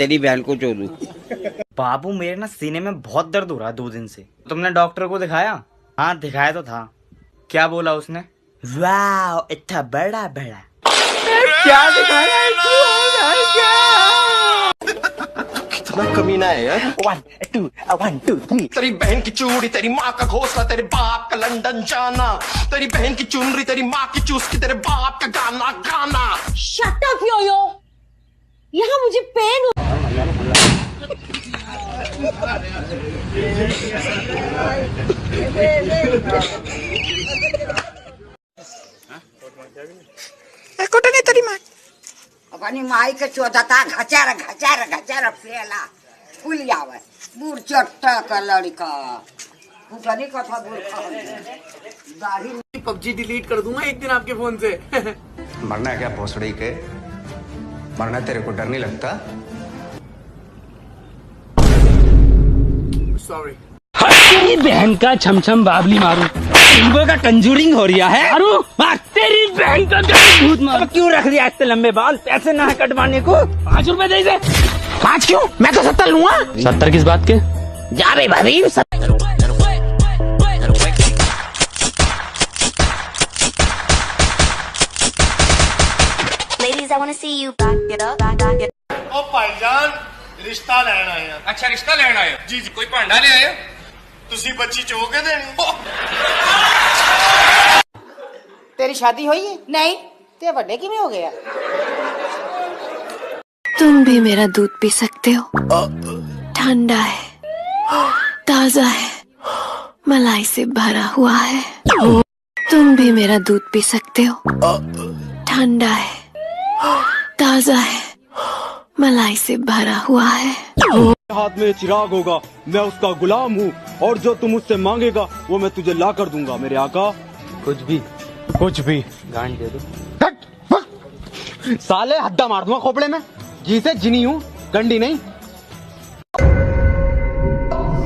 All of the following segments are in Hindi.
तेरी बहन को चोदू। बाबू मेरे ना सीने में बहुत दर्द हो रहा है 2 दिन से। तुमने डॉक्टर को दिखाया? हाँ दिखाया तो था। क्या बोला उसने? वाह इतना बड़ा बड़ा। क्या दिखाया? कितना कमीना है यार। 1 2 3। तेरी बहन की चूड़ी, तेरी माँ का घोंसला, तेरे बाप का लंदन जाना, तेरी बहन की चुनरी, तेरी माँ की चूसकी, तेरे बाप का गाना गाना। शट अप योयो, यहाँ मुझे पेन हो। अपनी माई के चोदता घचार घचार घचार फेला फूल आवे बूढ़ चट्टा का लड़का उठनी कथा दाढ़ी। पबजी डिलीट कर दूंगा एक दिन आपके फोन से। मरना है क्या भोसड़ी के? मरना तेरे को डर नहीं लगता? सॉरी। तेरी बहन का छमछम बाबली मारू। इनको का कंजूरिंग हो रहा है। अरे तेरी बहन का भूत मारू। क्यों रख दिया इतने लंबे बाल? पैसे ना है कटवाने को। 5 रुपए दे दे। 5 क्यों? मैं तो 70 लूंगा। 70 किस बात के? जा बे भाभी। Ladies, I wanna see you back it up, back it up. ओ भाईजान रिश्ता लेना आया। अच्छा रिश्ता लेना आया? जी जी। कोई भांडा ले आया? तुसी बच्ची चो के देनी। तेरी शादी हुई है? नहीं ते बड़े किवें हो गया? तुम भी मेरा दूध पी सकते हो, ठंडा है, ताजा है, मलाई से भरा हुआ है। तुम भी मेरा दूध पी सकते हो, ठंडा है, ताजा है, मलाई से भरा हुआ है। हाथ में चिराग होगा, मैं उसका गुलाम हूँ, और जो तुम मुझसे मांगेगा वो मैं तुझे ला कर दूंगा मेरे आका। कुछ भी गांड दे दो। साले हद्दा मार दूंगा खोपड़े में। जी से जिनी हूँ, गंडी नहीं।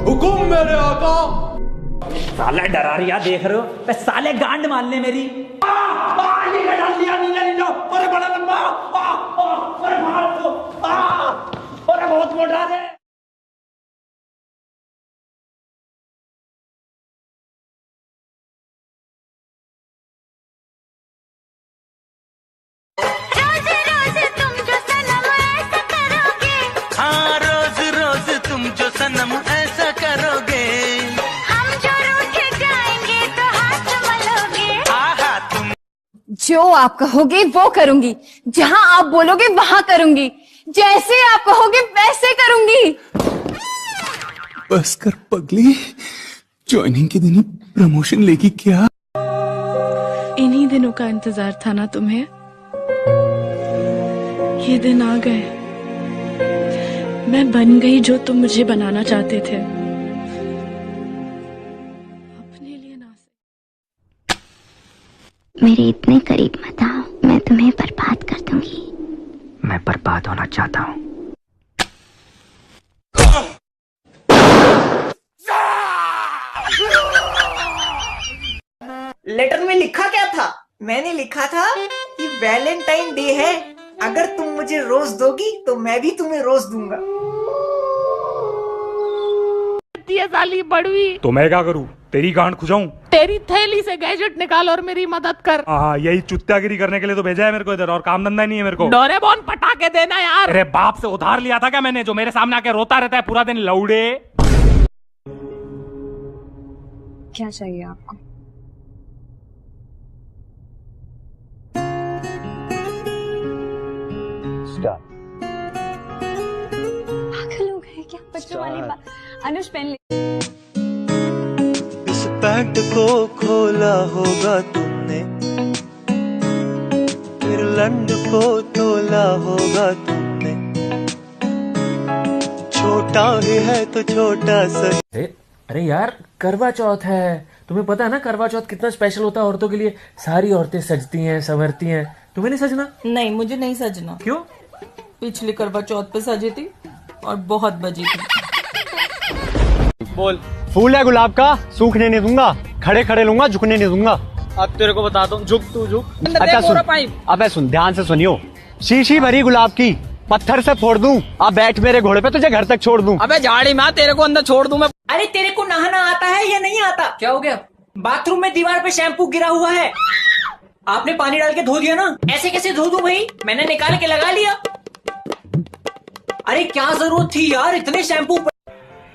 हुकुम मेरे आका। साले डरारिया देख रहे हो? मैं साले गांड मान ले मेरी। अरे बड़ा लंबा, अरे मार दो, अरे बहुत मोटा है। सनम ऐसा करोगे, हम जो रूठे जाएंगे तो हाथ मलोगे। आहा तुम जो आप कहोगे वो करूंगी, जहाँ आप बोलोगे वहाँ करूंगी, जैसे आप कहोगे वैसे करूंगी। बस कर पगली, ज्वाइनिंग के दिन ही प्रमोशन लेगी क्या? इन्हीं दिनों का इंतजार था ना तुम्हें? ये दिन आ गए। मैं बन गई जो तुम मुझे बनाना चाहते थे। अपने लिए ना। मेरे इतने करीब मत आओ, मैं तुम्हें बर्बाद कर दूंगी। मैं बर्बाद होना चाहता हूँ। लेटर में लिखा क्या था? मैंने लिखा था कि वैलेंटाइन डे है, अगर तुम मुझे रोज दोगी तो मैं भी तुम्हें रोज दूंगा। साली बड़वी, तो मैं क्या करूँ? तेरी गांड खुजाऊं? तेरी थैली से गैजेट निकाल और मेरी मदद कर। हाँ, यही चुत्तागिरी करने के लिए तो भेजा है मेरे को इधर, और काम धंधा नहीं है मेरे को। डोरेमोन पटाखे देना यार। अरे बाप से उधार लिया था क्या मैंने, जो मेरे सामने आके रोता रहता है पूरा दिन लौड़े। क्या चाहिए आपको? पागल हो गए क्या? बच्चों वाली बात। अनुष पहन ले। इस पैंट को खोला होगा तुमने, फिर लंड को तोला होगा तुमने, छोटा ही है तो छोटा सा। अरे यार करवा चौथ है, तुम्हें पता है ना करवा चौथ कितना स्पेशल होता है औरतों के लिए। सारी औरतें सजती हैं, संवरती हैं। तुम्हें नहीं सजना? नहीं मुझे नहीं सजना। क्यों? पिछली करवा चौथ पे सजी थी और बहुत बजी थी। बोल। फूल है गुलाब का, सूखने नहीं दूंगा, खड़े खड़े लूंगा, झुकने नहीं दूंगा। अब तेरे को बताता हूँ, झुक तू झुक। अच्छा सुन, अबे सुन ध्यान से सुनियो। शीशी भरी गुलाब की, पत्थर से फोड़ दूं। अब बैठ मेरे घोड़े पे, तुझे घर तक छोड़ दूं। अबे झाड़ी मार, तेरे को अंदर छोड़ दूं मैं। अरे तेरे को नहाना आता है या नहीं आता? क्या हो गया? बाथरूम में दीवार पे शैम्पू गिरा हुआ है, आपने पानी डाल के धो दिया ना। ऐसे कैसे धो दूं भाई? मैंने निकाल के लगा लिया। अरे क्या जरूरत थी यार इतने शैम्पू?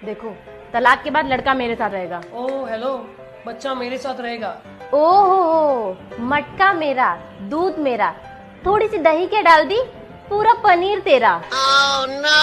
देखो, तलाक के बाद लड़का मेरे साथ रहेगा। ओह हेलो, बच्चा मेरे साथ रहेगा। ओहो, मटका मेरा, दूध मेरा, थोड़ी सी दही के डाल दी, पूरा पनीर तेरा। Oh no!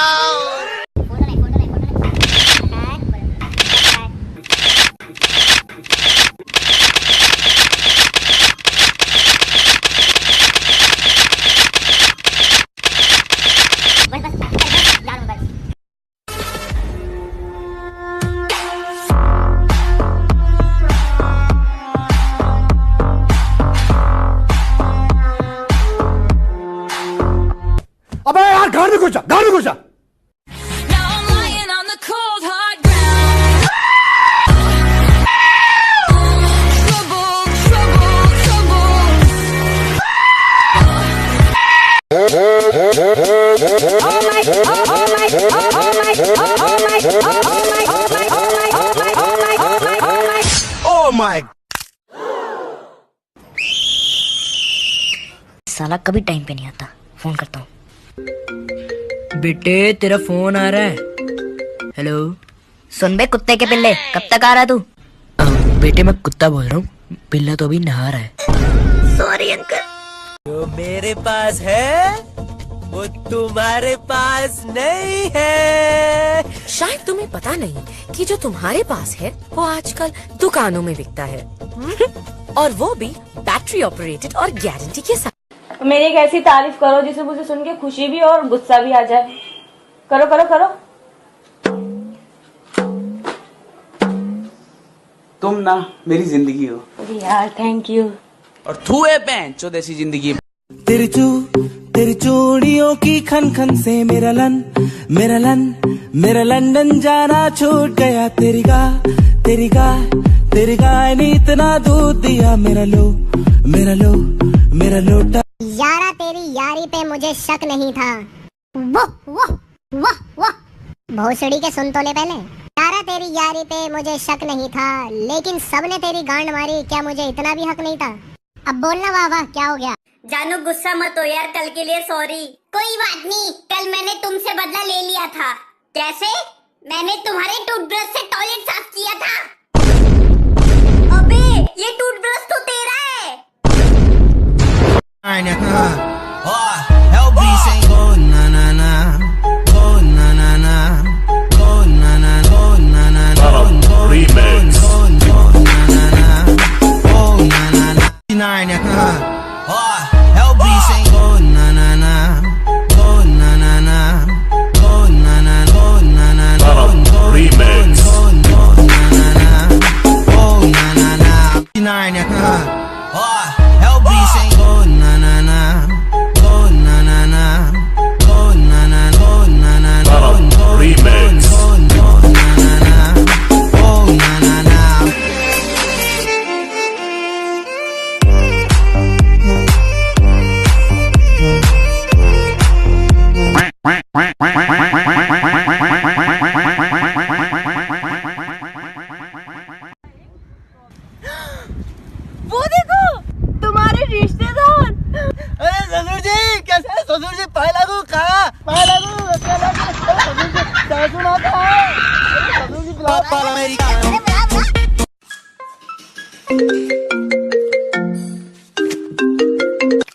अबे यार, घर में घुस जा, घर में घुस जा। Oh my! साला कभी टाइम पे नहीं आता, फोन करता हूँ। बेटे तेरा फोन आ रहा है। हेलो। सुन बे कुत्ते के पिल्ले, कब तक आ रहा तू? बेटे मैं कुत्ता बोल रहा हूँ, पिल्ला तो अभी नहा रहा है। Sorry uncle. जो मेरे पास है वो तुम्हारे पास नहीं है। शायद तुम्हें पता नहीं कि जो तुम्हारे पास है वो आजकल दुकानों में बिकता है और वो भी बैटरी ऑपरेटेड और गारंटी के साथ। मेरी एक ऐसी तारीफ करो जिसे मुझे सुन के खुशी भी और गुस्सा भी आ जाए। करो करो करो। तुम ना मेरी जिंदगी हो। यार थैंक यू। और तू है बहन चो देसी जिंदगी। तेरी चूड़ियों की खन खन से मेरा लंदन जाना छूट गया। तेरी गाय ने इतना दूध दिया। मेरा लोटा। यारा तेरी यारी पे मुझे शक नहीं था। वाह वाह वाह वाह, भोसड़ी के सुन तो ले पहले। यारा तेरी यारी पे मुझे शक नहीं था, लेकिन सबने तेरी गांड मारी, क्या मुझे इतना भी हक नहीं था? अब बोलना वाह वाह, क्या हो गया? जानू गुस्सा मत हो यार, कल के लिए सॉरी। कोई बात नहीं, कल मैंने तुमसे बदला ले लिया था। कैसे? मैंने तुम्हारे टूथब्रश से टॉयलेट साफ किया था। अबे ये टूथब्रश तो तेरा है। वो देखो तुम्हारे रिश्तेदार। अरे ससुर जी कैसे? ससुर जी पाए लागू कहा? पाए लागू ससुर जी सासू ना कहा? ससुर जी बुला मेरी।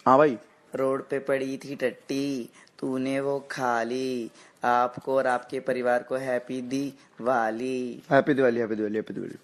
हाँ भाई। रोड पे पड़ी थी टट्टी, तूने वो खा ली। आपको और आपके परिवार को happy Diwali. Happy Diwali, happy Diwali, happy Diwali.